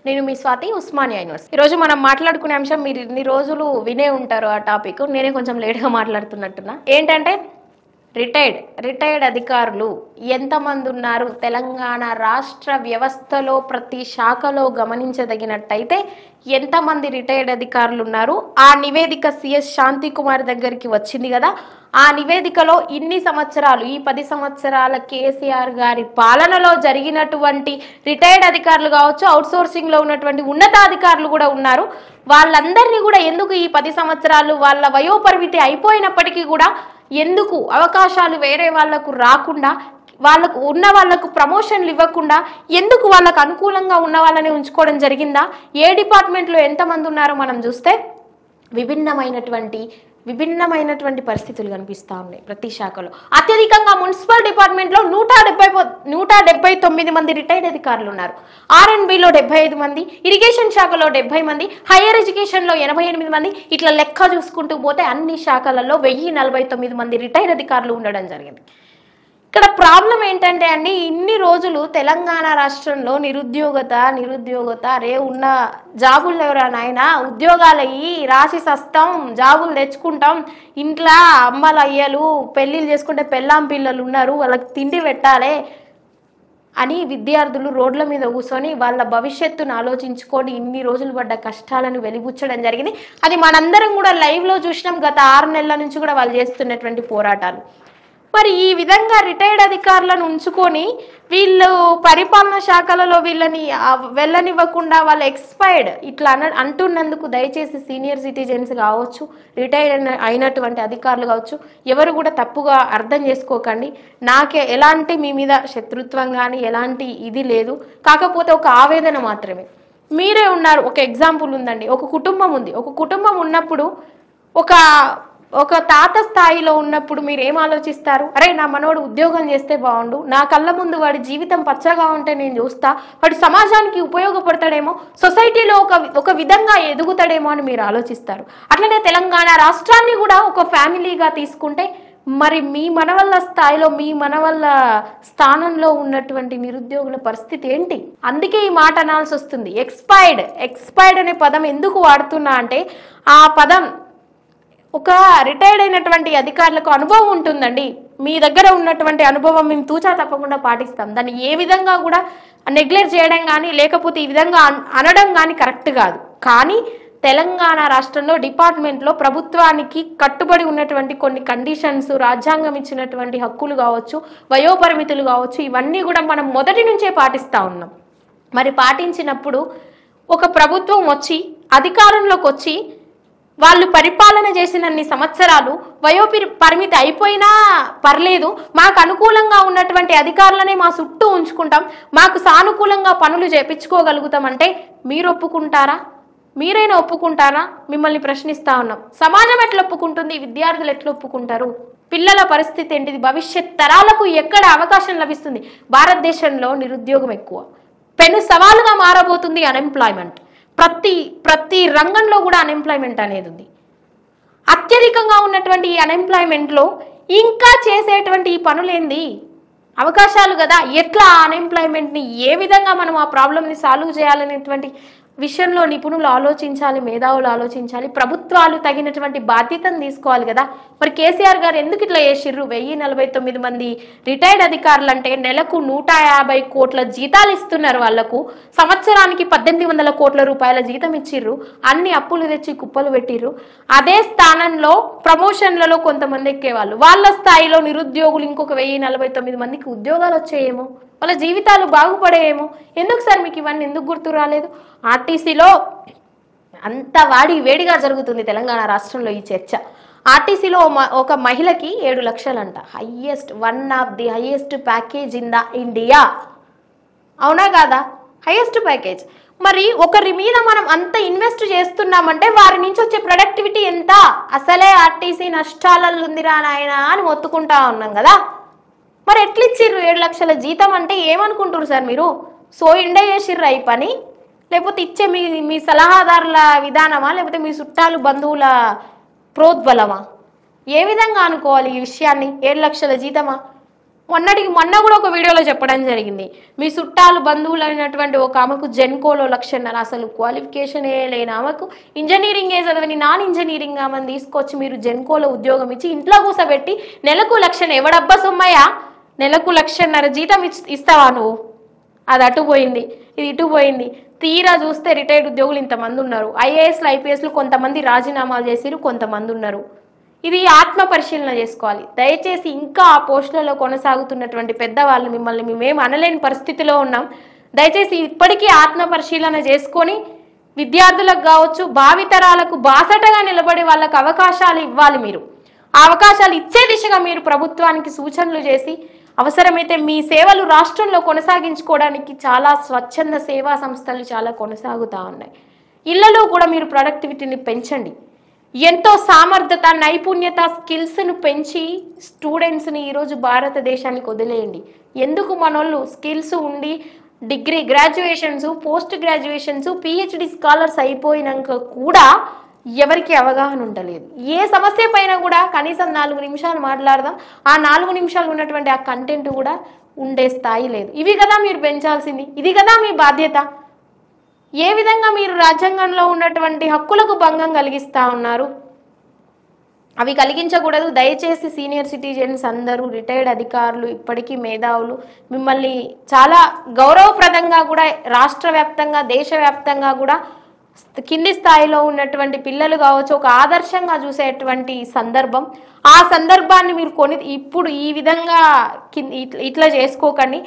నేను మీ స్వాతి ఉస్మానియా యూనివర్సిటీ. ఈరోజు మనం మాట్లాడుకునే అంశం మీరు ఇన్ని రోజులు వినే ఉంటారు ఆ టాపిక్. నేనే కొంచెం లేట్గా మాట్లాడుతున్నట్టున్నా. ఏంటంటే రిటైర్డ్ అధికారులు ఎంతమంది ఉన్నారు తెలంగాణ రాష్ట్ర వ్యవస్థలో ప్రతి శాఖలో గమనించదగినట్టయితే ఎంతమంది రిటైర్డ్ అధికారులు ఉన్నారు. ఆ నివేదిక సిఎస్ శాంతి కుమార్ దగ్గరికి వచ్చింది కదా. ఆ నివేదికలో ఇన్ని సంవత్సరాలు ఈ 10 సంవత్సరాల కేసీఆర్ గారి పాలనలో జరిగినటువంటి రిటైర్డ్ అధికారులు కావచ్చు, అవుట్సోర్సింగ్ లో ఉన్నటువంటి ఉన్నతాధికారులు కూడా ఉన్నారు. వాళ్ళందరినీ కూడా ఎందుకు ఈ 10 సంవత్సరాలు వాళ్ళ వయోపరిమితి అయిపోయినప్పటికీ కూడా ఎందుకు అవకాశాలు వేరే వాళ్లకు రాకుండా, వాళ్ళకు ఉన్న వాళ్లకు ప్రమోషన్లు ఇవ్వకుండా ఎందుకు వాళ్ళకు అనుకూలంగా ఉన్న వాళ్ళని ఉంచుకోవడం జరిగిందా? ఏ డిపార్ట్మెంట్లో ఎంతమంది ఉన్నారో మనం చూస్తే విభిన్నమైనటువంటి పరిస్థితులు కనిపిస్తూ ఉన్నాయి ప్రతి శాఖలో. అత్యధికంగా మున్సిపల్ డిపార్ట్మెంట్లో 179 మంది రిటైర్డ్ అధికారులు ఉన్నారు. R&Bలో 75 మంది, ఇరిగేషన్ శాఖలో 70 మంది, హైయర్ ఎడ్యుకేషన్లో 88 మంది. ఇట్లా లెక్క చూసుకుంటూ పోతే అన్ని శాఖలలో 1049 మంది రిటైర్డ్ అధికారులు ఉండడం జరిగింది. ఇక్కడ ప్రాబ్లం ఏంటంటే అండి, ఇన్ని రోజులు తెలంగాణ రాష్ట్రంలో నిరుద్యోగత రే ఉన్న జాబులు ఎవరా నాయనా, ఉద్యోగాలయ్యి రాసి సస్తాం, జాబులు తెచ్చుకుంటాం, ఇంట్లో అమ్మలు అయ్యలు పెళ్ళిళ్ళు చేసుకుంటే పెళ్ళాం పిల్లలు ఉన్నారు, వాళ్ళకి తిండి పెట్టాలి అని విద్యార్థులు రోడ్ల మీద కూర్చొని వాళ్ళ భవిష్యత్తును ఆలోచించుకొని ఇన్ని రోజులు పడ్డ కష్టాలను వెలిబుచ్చడం జరిగింది. అది మనందరం కూడా లైవ్లో చూసినాం. గత 6 నెలల నుంచి కూడా వాళ్ళు చేస్తున్నటువంటి పోరాటాలు. మరి ఈ విధంగా రిటైర్డ్ అధికారులను ఉంచుకొని వీళ్ళు పరిపాలనా శాఖలలో వీళ్ళని వెళ్ళనివ్వకుండా వాళ్ళు ఎక్స్పైర్డ్ ఇట్లా అంటున్నందుకు దయచేసి సీనియర్ సిటిజన్స్ కావచ్చు, రిటైర్డ్ అయినటువంటి అధికారులు కావచ్చు, ఎవరు కూడా తప్పుగా అర్థం చేసుకోకండి. నాకే ఎలాంటి మీ మీద శత్రుత్వం కానీ ఎలాంటి ఇది లేదు. కాకపోతే ఒక ఆవేదన మాత్రమే. మీరే ఉన్నారు, ఒక ఎగ్జాంపుల్ ఉందండి. ఒక కుటుంబం ఉంది. ఒక కుటుంబం ఉన్నప్పుడు ఒక తాత స్థాయిలో ఉన్నప్పుడు మీరు ఏం ఆలోచిస్తారు? అరే నా మనోడు ఉద్యోగం చేస్తే బాగుండు, నా కళ్ళ ముందు వాడి జీవితం పచ్చగా ఉంటే నేను చూస్తా, వాడు సమాజానికి ఉపయోగపడతాడేమో, సొసైటీలో ఒక విధంగా ఎదుగుతాడేమో అని మీరు ఆలోచిస్తారు. అట్లనే తెలంగాణ రాష్ట్రాన్ని కూడా ఒక ఫ్యామిలీగా తీసుకుంటే మరి మీ మనవల్ల స్థాయిలో మీ మనవల్ల స్థానంలో ఉన్నటువంటి నిరుద్యోగుల పరిస్థితి ఏంటి? అందుకే ఈ మాట అనాల్సి వస్తుంది. ఎక్స్పైర్డ్ అనే పదం ఎందుకు వాడుతున్నా అంటే ఆ పదం ఒక రిటైర్డ్ అయినటువంటి అధికారులకు అనుభవం ఉంటుందండి. మీ దగ్గర ఉన్నటువంటి అనుభవం మేము తూచా తప్పకుండా పాటిస్తాం. దాన్ని ఏ విధంగా కూడా నెగ్లెక్ట్ చేయడం కానీ లేకపోతే ఈ విధంగా అనడం కానీ కరెక్ట్ కాదు. కానీ తెలంగాణ రాష్ట్రంలో డిపార్ట్మెంట్లో ప్రభుత్వానికి కట్టుబడి ఉన్నటువంటి కొన్ని కండిషన్స్, రాజ్యాంగం ఇచ్చినటువంటి హక్కులు కావచ్చు, వయోపరిమితులు కావచ్చు, ఇవన్నీ కూడా మనం మొదటి నుంచే పాటిస్తూ ఉన్నాం. మరి పాటించినప్పుడు ఒక ప్రభుత్వం వచ్చి అధికారంలోకి వచ్చి వాళ్ళు పరిపాలన చేసినన్ని సంవత్సరాలు పరిమితి అయిపోయినా పర్లేదు, మాకు అనుకూలంగా ఉన్నటువంటి అధికారులనే మా చుట్టూ ఉంచుకుంటాం, మాకు సానుకూలంగా పనులు చేపించుకోగలుగుతామంటే మీరు ఒప్పుకుంటారా? మీరైనా ఒప్పుకుంటారా? మిమ్మల్ని ప్రశ్నిస్తా ఉన్నాం. సమాజం ఎట్లా ఒప్పుకుంటుంది? విద్యార్థులు ఎట్లా ఒప్పుకుంటారు? పిల్లల పరిస్థితి ఏంటిది? భవిష్యత్ తరాలకు ఎక్కడ అవకాశం లభిస్తుంది? భారతదేశంలో నిరుద్యోగం ఎక్కువ, పెను సవాలుగా మారబోతుంది అన్ఎంప్లాయ్మెంట్. ప్రతి రంగంలో కూడా అన్ఎంప్లాయ్మెంట్ అనేది ఉంది. అత్యధికంగా ఉన్నటువంటి ఈ అన్ఎంప్లాయ్మెంట్లో ఇంకా చేసేటువంటి ఈ పనులేంది? అవకాశాలు కదా. ఎట్లా అన్ఎంప్లాయ్మెంట్ని ఏ విధంగా మనం ఆ ప్రాబ్లమ్ని సాల్వ్ చేయాలనేటువంటి విషయంలో నిపుణులు ఆలోచించాలి, మేధావులు ఆలోచించాలి, ప్రభుత్వాలు తగినటువంటి బాధ్యతను తీసుకోవాలి కదా. మరి కేసీఆర్ గారు ఎందుకు ఇట్లా చేసిర్రు? 1049 మంది రిటైర్డ్ అధికారులు అంటే నెలకు 150 కోట్ల జీతాలు ఇస్తున్నారు. వాళ్లకు సంవత్సరానికి 1800 కోట్ల రూపాయల జీతం ఇచ్చిర్రు. అన్ని అప్పులు తెచ్చి కుప్పలు పెట్టిర్రు. అదే స్థానంలో ప్రమోషన్లలో కొంతమంది ఎక్కేవాళ్ళు, వాళ్ళ స్థాయిలో నిరుద్యోగులు ఇంకొక 1049 మందికి ఉద్యోగాలు వచ్చాయేమో, వాళ్ళ జీవితాలు బాగుపడేయేమో. ఎందుకు సార్ మీకు ఇవన్నీ ఎందుకు గుర్తు రాలేదు? ఆర్టీసీలో అంత వేడిగా జరుగుతుంది తెలంగాణ రాష్ట్రంలో ఈ చర్చ. ఆర్టీసీలో ఒక మహిళకి 7 లక్షలంట. One of the highest package in the India. అవునా కాదా? Highest package. మరి ఒకరి మీద మనం అంత ఇన్వెస్ట్ చేస్తున్నామంటే వారి నుంచి వచ్చే ప్రొడక్టివిటీ ఎంత? అసలే ఆర్టీసీ నష్టాలలో ఉందిరా నాయనా అని మొత్తుకుంటా ఉన్నాం కదా. మరి ఎట్లిచ్చిర్రు 7 లక్షల జీతం అంటే? ఏమనుకుంటారు సార్ మీరు? సో ఇండే చేసిర్రు ఈ పని, లేకపోతే ఇచ్చే మీ సలహాదారుల విధానమా, లేకపోతే మీ చుట్టాలు బంధువుల ప్రోద్బలమా? ఏ విధంగా అనుకోవాలి ఈ విషయాన్ని? 7 లక్షల జీతమా? మొన్న కూడా ఒక వీడియోలో చెప్పడం జరిగింది. మీ చుట్టాలు బంధువులు అయినటువంటి ఒక ఆమెకు జెన్కోలో 1,00,000 అసలు క్వాలిఫికేషనే లేని ఆమెకు ఇంజనీరింగ్ చదవని నాన్ ఇంజనీరింగ్ ఆమెను తీసుకొచ్చి మీరు జెన్కోలో ఉద్యోగం ఇచ్చి ఇంట్లో కూసబెట్టి నెలకు 1,00,000 ఎవడబ్బా సొమ్మయ్యా, నెలకు 1,50,000 జీతం ఇస్తావా నువ్వు? అది అటు పోయింది, ఇది ఇటు పోయింది. తీరా చూస్తే రిటైర్డ్ ఉద్యోగులు ఇంతమంది ఉన్నారు. ఐఏఎస్లు ఐపీఎస్లు కొంతమంది రాజీనామాలు చేసిరు, కొంతమంది ఉన్నారు. ఇది ఆత్మ పరిశీలన చేసుకోవాలి. దయచేసి ఇంకా ఆ పోస్టులలో కొనసాగుతున్నటువంటి పెద్దవాళ్ళు మిమ్మల్ని మేమేం అనలేని పరిస్థితిలో ఉన్నాం. దయచేసి ఇప్పటికీ ఆత్మ పరిశీలన చేసుకొని విద్యార్థులకు కావచ్చు, భావితరాలకు బాసటగా నిలబడి వాళ్ళకు అవకాశాలు ఇవ్వాలి. మీరు ఆ అవకాశాలు ఇచ్చే దిశగా మీరు ప్రభుత్వానికి సూచనలు చేసి అవసరమైతే మీ సేవలు రాష్ట్రంలో కొనసాగించుకోవడానికి చాలా స్వచ్ఛంద సేవా సంస్థలు చాలా కొనసాగుతూ ఉన్నాయి. ఇళ్లలో కూడా మీరు ప్రొడక్టివిటీని పెంచండి. ఎంతో సామర్థ్యత, నైపుణ్యత, స్కిల్స్ను పెంచి స్టూడెంట్స్ని ఈరోజు భారతదేశానికి వదిలేయండి. ఎందుకు మనోళ్ళు స్కిల్స్ ఉండి degree graduations, post graduations, PhD scholars అయిపోయినాక కూడా ఎవరికి అవగాహన ఉండలేదు. ఏ సమస్య పైన కూడా కనీసం 4 నిమిషాలు మాట్లాడదాం, ఆ 4 నిమిషాలు ఉన్నటువంటి ఆ కంటెంట్ కూడా ఉండే స్థాయి లేదు. ఇవి కదా మీరు పెంచాల్సింది, ఇది కదా మీ బాధ్యత. ఏ విధంగా మీరు రాజ్యాంగంలో ఉన్నటువంటి హక్కులకు భంగం కలిగిస్తూ ఉన్నారు? అవి కలిగించకూడదు. దయచేసి సీనియర్ సిటిజన్స్ అందరూ, రిటైర్డ్ అధికారులు, ఇప్పటికీ మేధావులు మిమ్మల్ని చాలా గౌరవప్రదంగా కూడా రాష్ట్ర వ్యాప్తంగా, దేశవ్యాప్తంగా కూడా కింది స్థాయిలో ఉన్నటువంటి పిల్లలు కావచ్చు ఒక ఆదర్శంగా చూసేటువంటి సందర్భం. ఆ సందర్భాన్ని మీరు ఇప్పుడు ఈ విధంగా ఇట్లా చేసుకోకండి.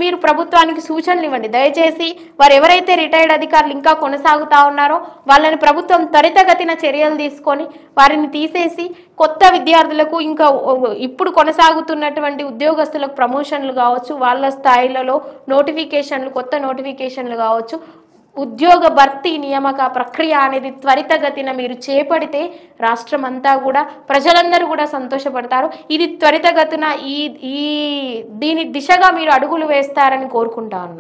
మీరు ప్రభుత్వానికి సూచనలు ఇవ్వండి. దయచేసి వారు ఎవరైతే రిటైర్డ్ అధికారులు ఇంకా కొనసాగుతూ ఉన్నారో వాళ్ళని ప్రభుత్వం త్వరితగతిన చర్యలు తీసుకొని వారిని తీసేసి కొత్త విద్యార్థులకు, ఇంకా ఇప్పుడు కొనసాగుతున్నటువంటి ఉద్యోగస్తులకు ప్రమోషన్లు కావచ్చు, వాళ్ళ స్థాయిలలో నోటిఫికేషన్లు, కొత్త నోటిఫికేషన్లు కావచ్చు, ఉద్యోగ భర్తీ నియామక ప్రక్రియ అనేది త్వరితగతిన మీరు చేపడితే రాష్ట్రం అంతా కూడా, ప్రజలందరూ కూడా సంతోషపడతారు. ఇది త్వరితగతిన దీని దిశగా మీరు అడుగులు వేస్తారని కోరుకుంటాను.